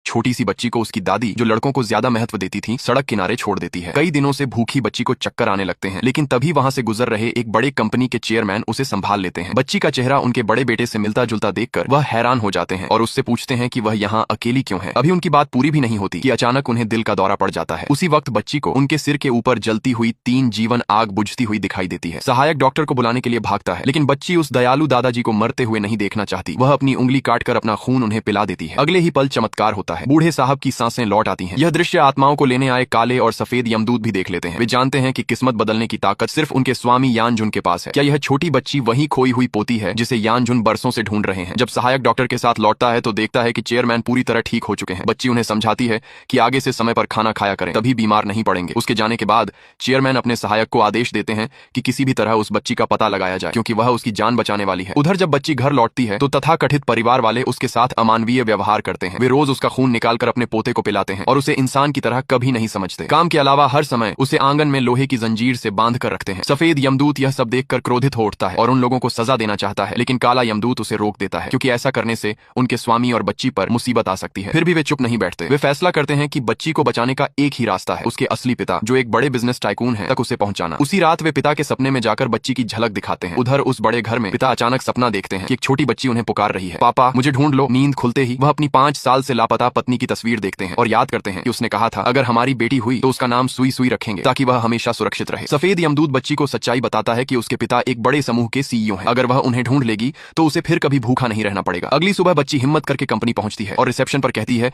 छोटी सी बच्ची को उसकी दादी, जो लड़कों को ज्यादा महत्व देती थी, सड़क किनारे छोड़ देती है। कई दिनों से भूखी बच्ची को चक्कर आने लगते हैं, लेकिन तभी वहां से गुजर रहे एक बड़े कंपनी के चेयरमैन उसे संभाल लेते हैं। बच्ची का चेहरा उनके बड़े बेटे से मिलता जुलता देखकर वह हैरान हो जाते हैं और उससे पूछते हैं कि वह यहाँ अकेली क्यों है। अभी उनकी बात पूरी भी नहीं होती कि अचानक उन्हें दिल का दौरा पड़ जाता है। उसी वक्त बच्ची को उनके सिर के ऊपर जलती हुई 3 जीवन आग बुझती हुई दिखाई देती है। सहायक डॉक्टर को बुलाने के लिए भागता है, लेकिन बच्ची उस दयालु दादाजी को मरते हुए नहीं देखना चाहती। वह अपनी उंगली काटकर अपना खून उन्हें पिला देती है। अगले ही पल चमत्कार होता है, बूढ़े साहब की सांसें लौट आती हैं। यह दृश्य आत्माओं को लेने आए काले और सफेद यमदूत भी देख लेते हैं। वे जानते हैं कि किस्मत बदलने की ताकत सिर्फ उनके स्वामी यानजुन के पास है। क्या यह छोटी बच्ची वही खोई हुई पोती है जिसे यानजुन बरसों से ढूंढ रहे हैं? जब सहायक डॉक्टर के साथ लौटता है तो देखता है कि चेयरमैन पूरी तरह ठीक हो चुके हैं। बच्ची उन्हें समझाती है कि आगे से समय पर खाना खाया करें, तभी बीमार नहीं पड़ेंगे। उसके जाने के बाद चेयरमैन अपने सहायक को आदेश देते हैं कि किसी भी तरह उस बच्ची का पता लगाया जाए, क्योंकि वह उसकी जान बचाने वाली है। उधर जब बच्ची घर लौटती है तो तथाकथित परिवार वाले उसके साथ अमानवीय व्यवहार करते हैं। वे रोज उसका खून निकालकर अपने पोते को पिलाते हैं और उसे इंसान की तरह कभी नहीं समझते। काम के अलावा हर समय उसे आंगन में लोहे की जंजीर से बांध कर रखते हैं। सफेद यमदूत यह सब देखकर क्रोधित हो उठता है और उन लोगों को सजा देना चाहता है, लेकिन काला यमदूत उसे रोक देता है, क्योंकि ऐसा करने से उनके स्वामी और बच्ची पर मुसीबत आ सकती है। फिर भी वे चुप नहीं बैठते। वे फैसला करते हैं कि बच्ची को बचाने का एक ही रास्ता है, उसके असली पिता, जो एक बड़े बिजनेस टाइकून है, तक उसे पहुंचाना। उसी रात वे पिता के सपने में जाकर बच्ची की झलक दिखाते हैं। उधर उस बड़े घर में पिता अचानक सपना देखते हैं कि एक छोटी बच्ची उन्हें पुकार रही है, पापा मुझे ढूंढ लो। नींद खुलते ही वह अपनी 5 साल से लापता पत्नी की तस्वीर देखते हैं और याद करते हैं कि उसने कहा था अगर हमारी बेटी हुई तो उसका नाम सुई सुई रखेंगे, ताकि वह हमेशा सुरक्षित रहे। सफेद यमदूत बच्ची को सच्चाई बताता है कि उसके पिता एक बड़े समूह के सीईओ हैं। अगर वह उन्हें ढूंढ लेगी तो उसे फिर कभी भूखा नहीं रहना पड़ेगा। अगली सुबह बच्ची हिम्मत करके कंपनी पहुंचती है और रिसेप्शन पर कहती है